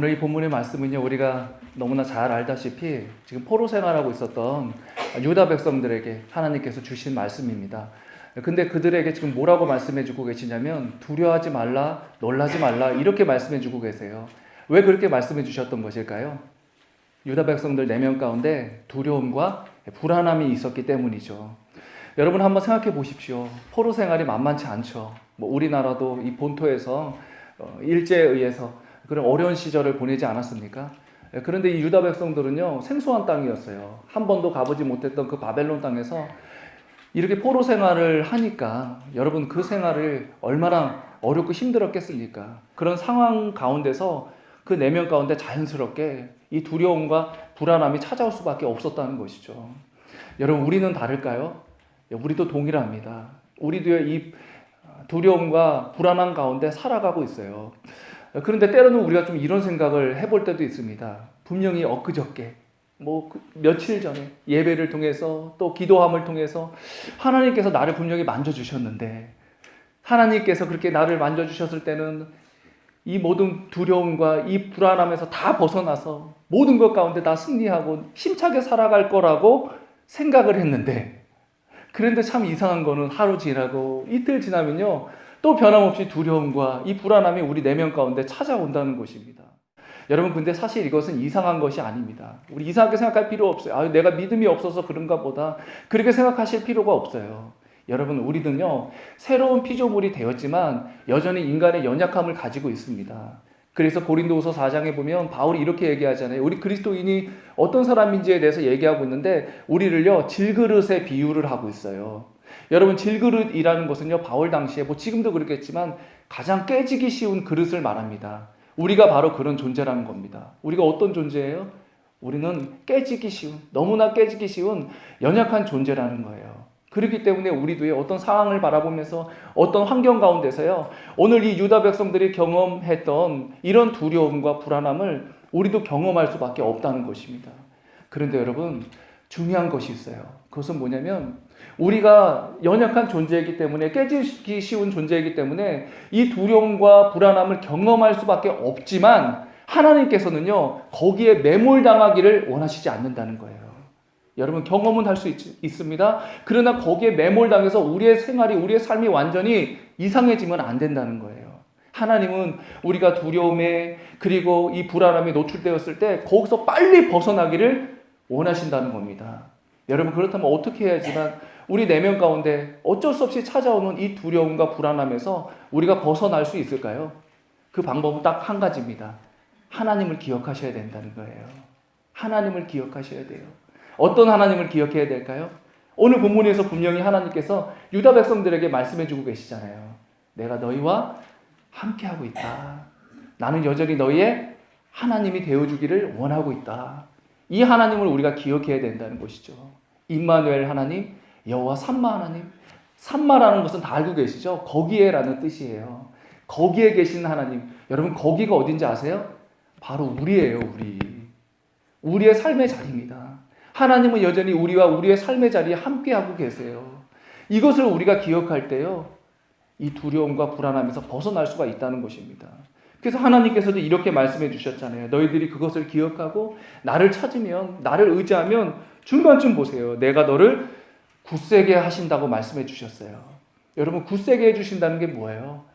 오늘 이 본문의 말씀은요, 우리가 너무나 잘 알다시피 지금 포로 생활하고 있었던 유다 백성들에게 하나님께서 주신 말씀입니다. 근데 그들에게 지금 뭐라고 말씀해 주고 계시냐면 두려워하지 말라, 놀라지 말라 이렇게 말씀해 주고 계세요. 왜 그렇게 말씀해 주셨던 것일까요? 유다 백성들 4명 가운데 두려움과 불안함이 있었기 때문이죠. 여러분 한번 생각해 보십시오. 포로 생활이 만만치 않죠. 우리나라도 이 본토에서 일제에 의해서 그런 어려운 시절을 보내지 않았습니까? 그런데 이 유다 백성들은요, 생소한 땅이었어요. 한 번도 가보지 못했던 그 바벨론 땅에서 이렇게 포로 생활을 하니까 여러분 그 생활을 얼마나 어렵고 힘들었겠습니까? 그런 상황 가운데서 그 4명 가운데 자연스럽게 이 두려움과 불안함이 찾아올 수밖에 없었다는 것이죠. 여러분 우리는 다를까요? 우리도 동일합니다. 우리도 이 두려움과 불안함 가운데 살아가고 있어요. 그런데 때로는 우리가 좀 이런 생각을 해볼 때도 있습니다. 분명히 엊그저께 며칠 전에 예배를 통해서 또 기도함을 통해서 하나님께서 나를 분명히 만져주셨는데 하나님께서 그렇게 나를 만져주셨을 때는 이 모든 두려움과 이 불안함에서 다 벗어나서 모든 것 가운데 다 승리하고 힘차게 살아갈 거라고 생각을 했는데 그런데 참 이상한 거는 하루 지나고 이틀 지나면요 또 변함없이 두려움과 이 불안함이 우리 4명 가운데 찾아온다는 것입니다. 여러분 근데 사실 이것은 이상한 것이 아닙니다. 우리 이상하게 생각할 필요 없어요. 내가 믿음이 없어서 그런가 보다 그렇게 생각하실 필요가 없어요. 여러분 우리는요 새로운 피조물이 되었지만 여전히 인간의 연약함을 가지고 있습니다. 그래서 고린도후서 4장에 보면 바울이 이렇게 얘기하잖아요. 우리 그리스도인이 어떤 사람인지에 대해서 얘기하고 있는데 우리를요 질그릇에 비유를 하고 있어요. 여러분 질그릇이라는 것은요 바울 당시에 지금도 그렇겠지만 가장 깨지기 쉬운 그릇을 말합니다. 우리가 바로 그런 존재라는 겁니다. 우리가 어떤 존재예요? 우리는 깨지기 쉬운, 너무나 깨지기 쉬운 연약한 존재라는 거예요. 그렇기 때문에 우리도 어떤 상황을 바라보면서 어떤 환경 가운데서요 오늘 이 유다 백성들이 경험했던 이런 두려움과 불안함을 우리도 경험할 수밖에 없다는 것입니다. 그런데 여러분 중요한 것이 있어요. 그것은 뭐냐면 우리가 연약한 존재이기 때문에 깨지기 쉬운 존재이기 때문에 이 두려움과 불안함을 경험할 수밖에 없지만 하나님께서는요 거기에 매몰당하기를 원하시지 않는다는 거예요. 여러분 경험은 할 수 있습니다. 그러나 거기에 매몰당해서 우리의 생활이 우리의 삶이 완전히 이상해지면 안 된다는 거예요. 하나님은 우리가 두려움에 그리고 이 불안함에 노출되었을 때 거기서 빨리 벗어나기를 원하신다는 겁니다. 여러분 그렇다면 어떻게 해야지만 우리 4명 가운데 어쩔 수 없이 찾아오는 이 두려움과 불안함에서 우리가 벗어날 수 있을까요? 그 방법은 딱 한 가지입니다. 하나님을 기억하셔야 된다는 거예요. 하나님을 기억하셔야 돼요. 어떤 하나님을 기억해야 될까요? 오늘 본문에서 분명히 하나님께서 유다 백성들에게 말씀해 주고 계시잖아요. 내가 너희와 함께하고 있다. 나는 여전히 너희의 하나님이 되어주기를 원하고 있다. 이 하나님을 우리가 기억해야 된다는 것이죠. 임마누엘 하나님, 여호와 삼마 하나님. 삼마라는 것은 다 알고 계시죠? 거기에라는 뜻이에요. 거기에 계신 하나님. 여러분 거기가 어딘지 아세요? 바로 우리예요. 우리의 삶의 자리입니다. 하나님은 여전히 우리와 우리의 삶의 자리에 함께하고 계세요. 이것을 우리가 기억할 때요 이 두려움과 불안함에서 벗어날 수가 있다는 것입니다. 그래서 하나님께서도 이렇게 말씀해 주셨잖아요. 너희들이 그것을 기억하고 나를 찾으면, 나를 의지하면 중간쯤 보세요. 내가 너를 굳세게 하신다고 말씀해 주셨어요. 여러분 굳세게 해주신다는 게 뭐예요?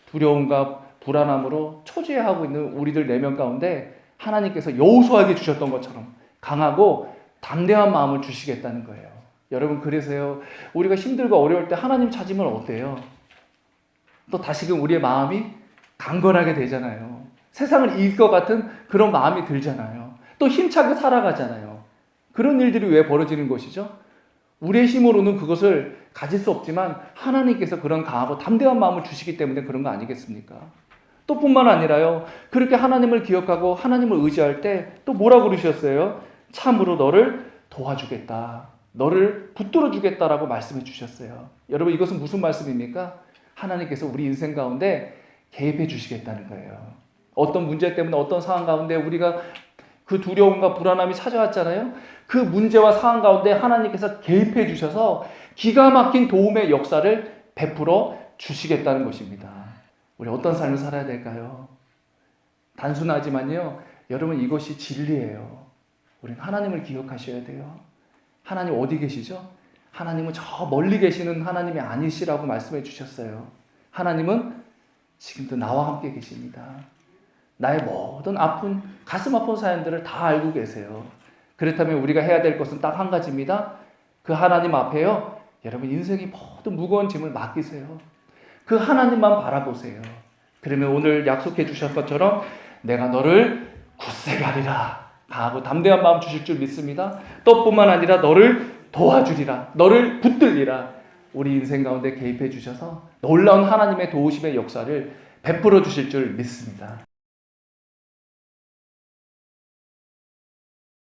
두려움과 불안함으로 초조해하고 있는 우리들 4명 가운데 하나님께서 여호수아에게 주셨던 것처럼 강하고 담대한 마음을 주시겠다는 거예요. 여러분 그래서요 우리가 힘들고 어려울 때 하나님 찾으면 어때요? 또 다시금 우리의 마음이 강건하게 되잖아요. 세상을 이길 것 같은 그런 마음이 들잖아요. 또 힘차게 살아가잖아요. 그런 일들이 왜 벌어지는 것이죠? 우리의 힘으로는 그것을 가질 수 없지만 하나님께서 그런 강하고 담대한 마음을 주시기 때문에 그런 거 아니겠습니까? 또 뿐만 아니라요 그렇게 하나님을 기억하고 하나님을 의지할 때 또 뭐라고 그러셨어요? 참으로 너를 도와주겠다. 너를 붙들어 주겠다라고 말씀해 주셨어요. 여러분 이것은 무슨 말씀입니까? 하나님께서 우리 인생 가운데 개입해 주시겠다는 거예요. 어떤 문제 때문에 어떤 상황 가운데 우리가 그 두려움과 불안함이 찾아왔잖아요. 그 문제와 상황 가운데 하나님께서 개입해 주셔서 기가 막힌 도움의 역사를 베풀어 주시겠다는 것입니다. 우리 어떤 삶을 살아야 될까요? 단순하지만요, 여러분 이것이 진리예요. 우리는 하나님을 기억하셔야 돼요. 하나님 어디 계시죠? 하나님은 저 멀리 계시는 하나님이 아니시라고 말씀해 주셨어요. 하나님은 지금도 나와 함께 계십니다. 나의 모든 아픈, 가슴 아픈 사연들을 다 알고 계세요. 그렇다면 우리가 해야 될 것은 딱 한 가지입니다. 그 하나님 앞에요, 여러분 인생의 모든 무거운 짐을 맡기세요. 그 하나님만 바라보세요. 그러면 오늘 약속해 주셨던 것처럼 내가 너를 굳세가리라 하고 담대한 마음 주실 줄 믿습니다. 또 뿐만 아니라 너를 도와주리라, 너를 붙들리라. 우리 인생 가운데 개입해 주셔서 놀라운 하나님의 도우심의 역사를 베풀어 주실 줄 믿습니다.